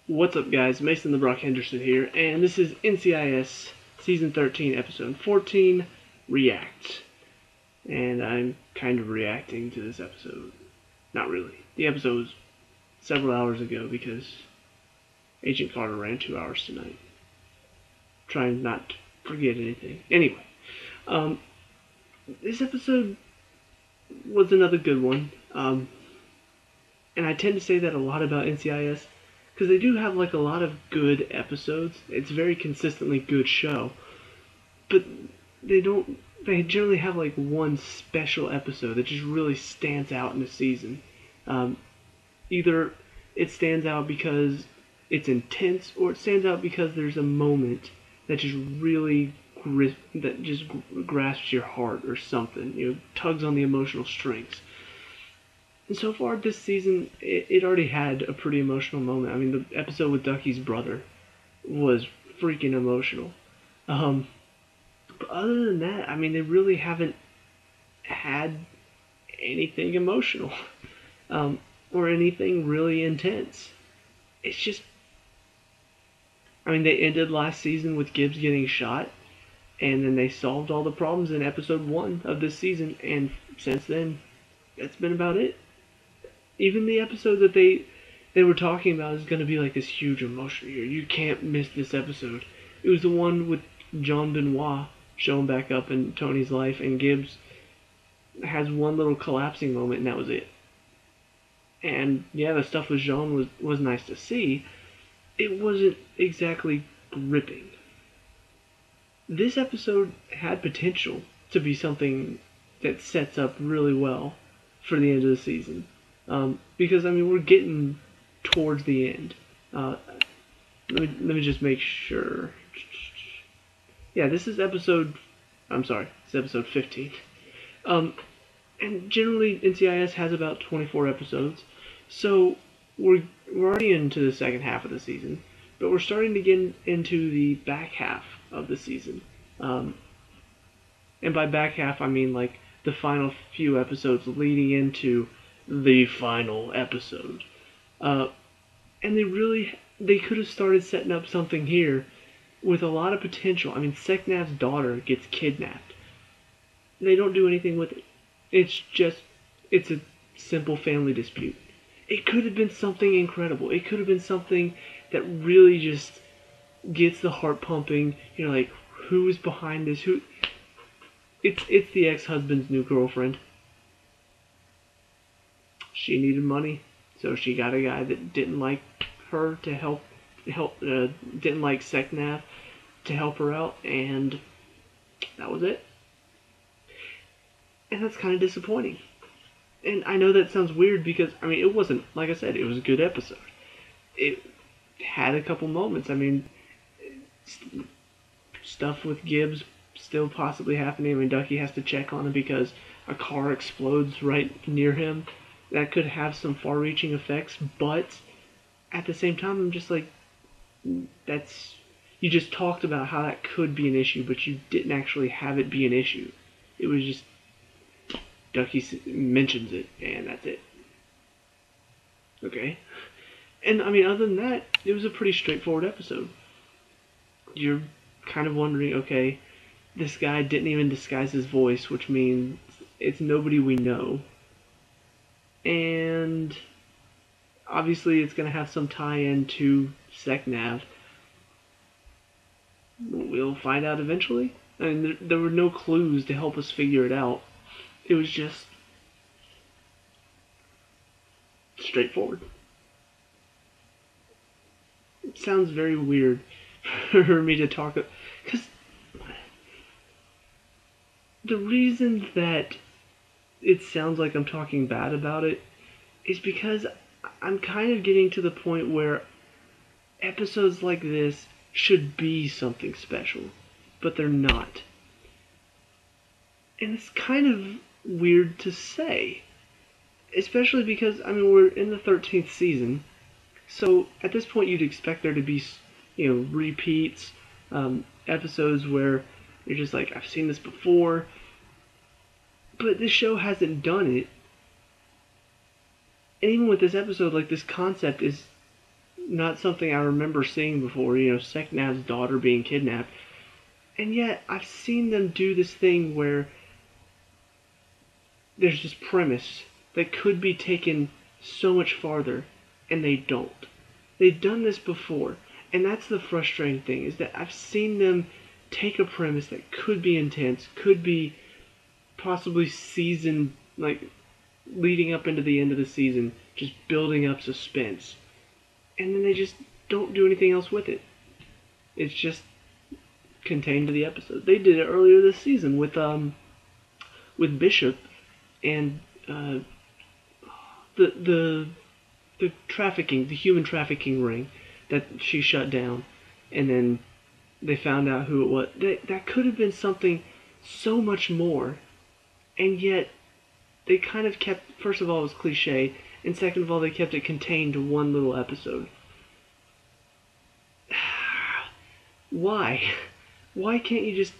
What's up, guys? Mason the Brock Henderson here, and this is NCIS Season 13, Episode 14, React. And I'm kind of reacting to this episode. Not really. The episode was several hours ago because Agent Carter ran 2 hours tonight. Trying not to forget anything. Anyway, this episode was another good one. And I tend to say that a lot about NCIS. Because they do have like a lot of good episodes. It's a very consistently good show. But they generally have like one special episode that just really stands out in the season. Either it stands out because it's intense, or it stands out because there's a moment that just really grasps your heart or something. You know, tugs on the emotional strings. And so far this season, it already had a pretty emotional moment. I mean, the episode with Ducky's brother was freaking emotional. But other than that, I mean, they really haven't had anything emotional. Or anything really intense. It's just... I mean, they ended last season with Gibbs getting shot. And then they solved all the problems in episode 1 of this season. And since then, that's been about it. Even the episode that they were talking about is going to be like this huge emotional year. You can't miss this episode. It was the one with John Benoit showing back up in Tony's life, and Gibbs has one little collapsing moment, and that was it. And yeah, the stuff with Jean was nice to see. It wasn't exactly gripping. This episode had potential to be something that sets up really well for the end of the season. Because, I mean, we're getting towards the end. Let me just make sure. Yeah, this is episode 15. And generally, NCIS has about 24 episodes. So, we're already into the second half of the season. But we're starting to get into the back half of the season. And by back half, I mean, like, the final few episodes leading into the final episode. And they could have started setting up something here with a lot of potential. I mean, SecNav's daughter gets kidnapped. They don't do anything with it. It's a simple family dispute. It could have been something incredible. It could have been something that really just gets the heart pumping. You know, like, who is behind this? It's the ex-husband's new girlfriend. She needed money, so she got a guy that didn't like her to help didn't like SecNav to help her out, and that was it. And that's kind of disappointing. And I know that sounds weird because, I mean, it wasn't, like I said, it was a good episode. It had a couple moments. I mean, stuff with Gibbs still possibly happening. I mean, Ducky has to check on him because a car explodes right near him. That could have some far-reaching effects, but at the same time, I'm just like, you just talked about how that could be an issue, but you didn't actually have it be an issue. It was just, Ducky mentions it, and that's it. Okay? And, I mean, other than that, it was a pretty straightforward episode. You're kind of wondering, okay, this guy didn't even disguise his voice, which means it's nobody we know. And obviously it's going to have some tie-in to SecNav. We'll find out eventually. I mean, there were no clues to help us figure it out. It was just straightforward. It sounds very weird for me to talk about, because the reason that it sounds like I'm talking bad about it is because I'm kind of getting to the point where episodes like this should be something special, but they're not. And it's kind of weird to say, especially because, I mean, we're in the 13th season, so at this point you'd expect there to be, you know, repeats, episodes where you're just like, I've seen this before. But this show hasn't done it. And even with this episode, like, this concept is not something I remember seeing before. You know, SecNav's daughter being kidnapped, and yet I've seen them do this thing where there's this premise that could be taken so much farther, and they don't. They've done this before, and that's the frustrating thing, is that I've seen them take a premise that could be intense, could be possibly season, like, leading up into the end of the season, just building up suspense, and then they just don't do anything else with it. It's just contained to the episode. They did it earlier this season with Bishop and the trafficking, the human trafficking ring that she shut down, and then they found out who it was. That could have been something so much more, and yet they kind of kept. First of all, it was cliche, and second of all, they kept it contained to one little episode. Why? Why can't you just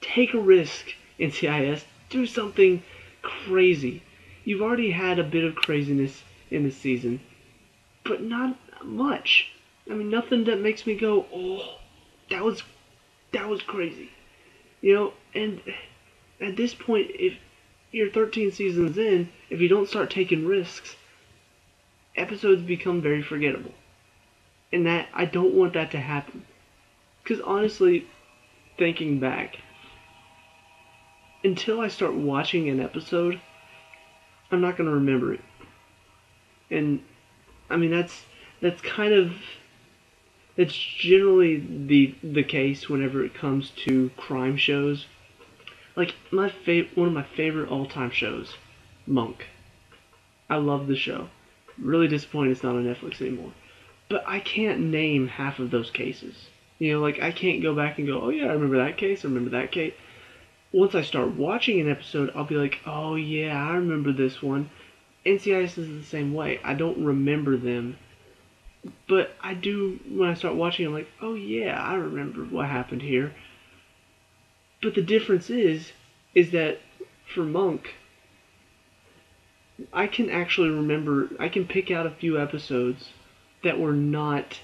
take a risk, NCIS? Do something crazy. You've already had a bit of craziness in the season, but not much. I mean, nothing that makes me go, oh, that was crazy. You know, and at this point, if you're 13 seasons in, if you don't start taking risks, episodes become very forgettable. And that, I don't want that to happen. Because honestly, thinking back, until I start watching an episode, I'm not going to remember it. And, I mean, that's generally the case whenever it comes to crime shows. Like, one of my favorite all-time shows, Monk. I love the show. Really disappointed it's not on Netflix anymore. But I can't name half of those cases. You know, like, I can't go back and go, oh yeah, I remember that case, I remember that case. Once I start watching an episode, I'll be like, oh yeah, I remember this one. NCIS is the same way. I don't remember them. But I do, when I start watching, I'm like, oh yeah, I remember what happened here. But the difference is that for Monk, I can actually remember, I can pick out a few episodes that were not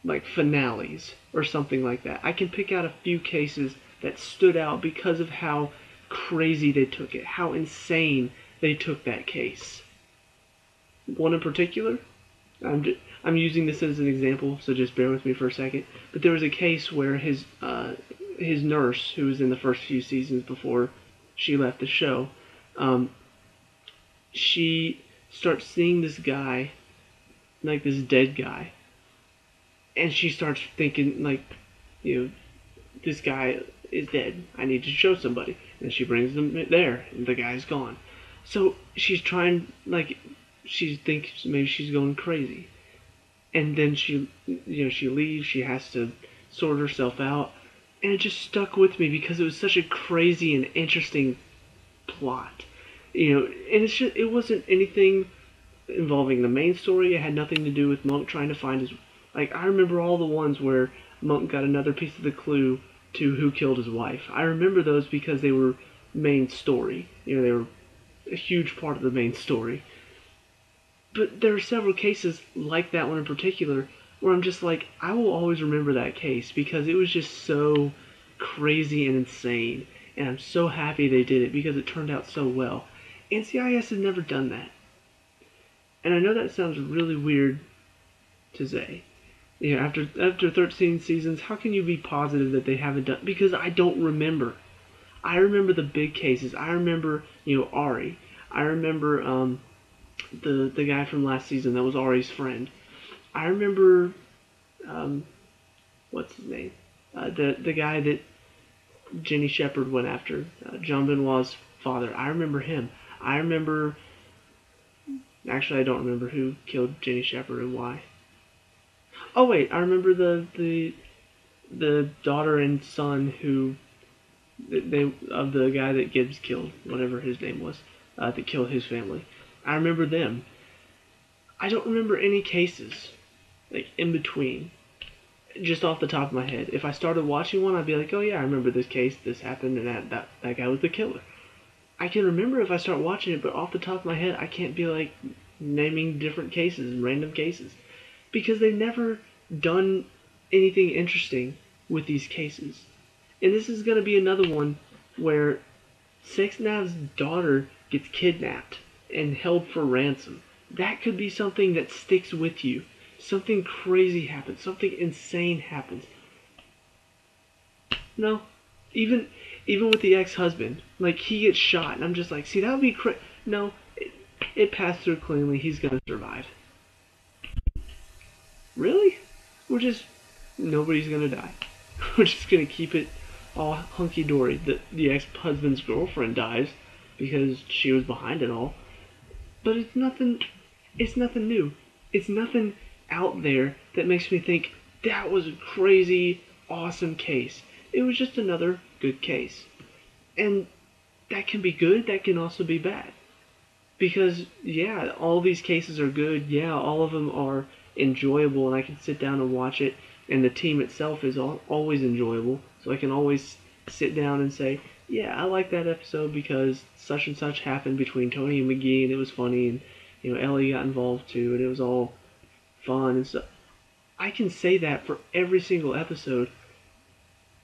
like finales or something like that. I can pick out a few cases that stood out because of how crazy they took it, how insane they took that case. One in particular, I'm using this as an example, so just bear with me for a second. But there was a case where his nurse, who was in the first few seasons before she left the show, she starts seeing this guy, like this dead guy, and she starts thinking, like, you know, this guy is dead. I need to show somebody. And she brings them there, and the guy's gone. So she's trying, like, she thinks maybe she's going crazy. And then she leaves. She has to sort herself out. And it just stuck with me because it was such a crazy and interesting plot. You know, and it wasn't anything involving the main story. It had nothing to do with Monk trying to find his... Like, I remember all the ones where Monk got another piece of the clue to who killed his wife. I remember those because they were main story. You know, they were a huge part of the main story. But there are several cases like that one in particular where I'm just like, I will always remember that case because it was just so crazy and insane. And I'm so happy they did it because it turned out so well. NCIS has never done that. And I know that sounds really weird to say. You know, after 13 seasons, how can you be positive that they haven't done... Because I don't remember. I remember the big cases. I remember, you know, Ari. I remember the guy from last season that was Ari's friend. I remember what's his name? The guy that Jenny Shepard went after, John Benoit's father. I remember him. I remember... Actually, I don't remember who killed Jenny Shepard and why. Oh wait, I remember the daughter and son who of the guy that Gibbs killed, whatever his name was, that killed his family. I remember them. I don't remember any cases, like, in between, just off the top of my head. If I started watching one, I'd be like, oh yeah, I remember this case, this happened, and that guy was the killer. I can remember if I start watching it, but off the top of my head, I can't be, like, naming different cases, random cases. because they've never done anything interesting with these cases. And this is going to be another one where SecNav's daughter gets kidnapped and held for ransom. That could be something that sticks with you. Something crazy happens. Something insane happens. No. Even with the ex-husband, like, he gets shot, and I'm just like, see, that would be no, it passed through cleanly. He's gonna survive. Really? Nobody's gonna die. We're just gonna keep it all hunky-dory. The ex-husband's girlfriend dies because she was behind it all. But it's nothing new. It's nothing out there that makes me think that was a crazy, awesome case. It was just another good case. And that can be good, that can also be bad. Because, yeah, all these cases are good, yeah, all of them are enjoyable, and I can sit down and watch it, and the team itself is always enjoyable, so I can always sit down and say, yeah, I like that episode because such and such happened between Tony and McGee, and it was funny, and, Ellie got involved too, and it was all fun and stuff. I can say that for every single episode,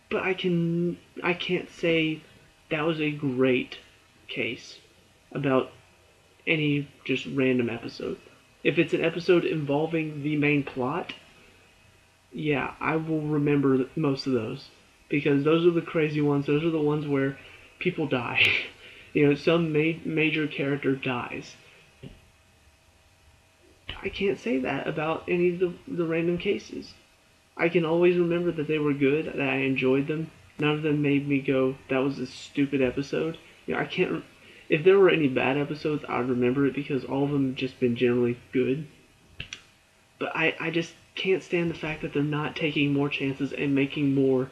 but I can't say that was a great case about any just random episode. If it's an episode involving the main plot, yeah, I will remember most of those. Because those are the crazy ones. Those are the ones where people die. Some major character dies. I can't say that about any of the random cases. I can always remember that they were good, that I enjoyed them. None of them made me go, that was a stupid episode. I can't. If there were any bad episodes, I'd remember it because all of them have just been generally good. But I just can't stand the fact that they're not taking more chances and making more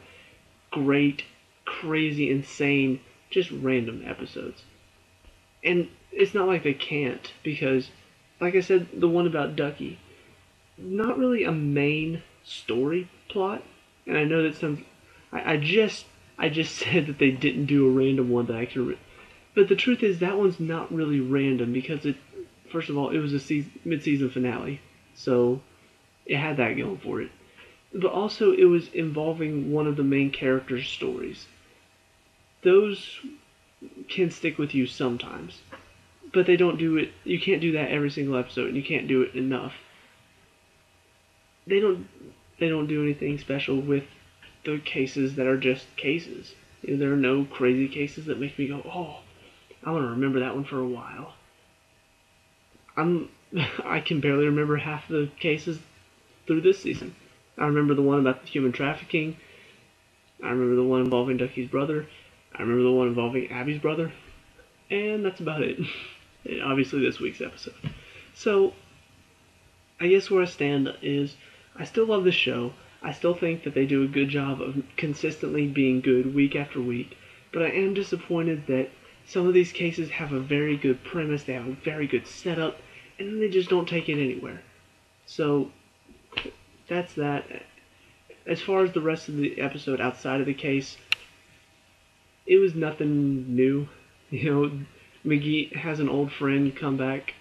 great, crazy, insane, just random episodes. And it's not like they can't, because, like I said, the one about Ducky, not really a main story plot. And I know that I just said that they didn't do a random one that I could. But the truth is that one's not really random because first of all, it was a mid-season finale, so it had that going for it. But also, it was involving one of the main characters' stories. Those can stick with you sometimes, but they don't do it. You can't do that every single episode, and you can't do it enough. They don't do anything special with the cases that are just cases. There are no crazy cases that make me go, oh, I want to remember that one for a while. I can barely remember half the cases through this season. I remember the one about the human trafficking. I remember the one involving Ducky's brother. I remember the one involving Abby's brother. And that's about it. Obviously this week's episode. So, I guess where I stand is, I still love this show. I still think that they do a good job of consistently being good week after week. But I am disappointed that some of these cases have a very good premise, they have a very good setup, and then they just don't take it anywhere. So, that's that. As far as the rest of the episode outside of the case, it was nothing new. McGee has an old friend come back.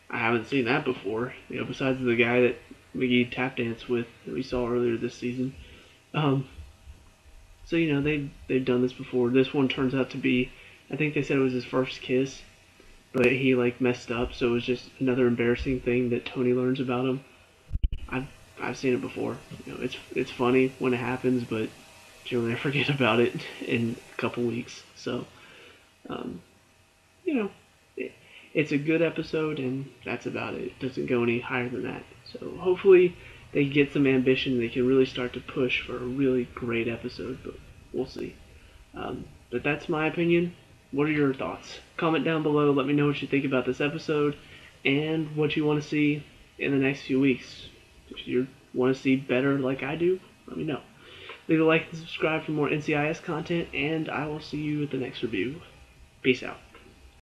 I haven't seen that before, besides the guy that McGee tap danced with that we saw earlier this season. So, they've done this before. This one turns out to be, I think they said it was his first kiss, but he, messed up, so it was just another embarrassing thing that Tony learns about him. I've seen it before. It's funny when it happens, but generally I forget about it in a couple weeks. So, it's a good episode, and that's about it. It doesn't go any higher than that. So hopefully they get some ambition and they can really start to push for a really great episode, but we'll see. But that's my opinion. What are your thoughts? Comment down below. Let me know what you think about this episode and what you want to see in the next few weeks. If you want to see better like I do, let me know. Leave a like and subscribe for more NCIS content, and I will see you at the next review. Peace out.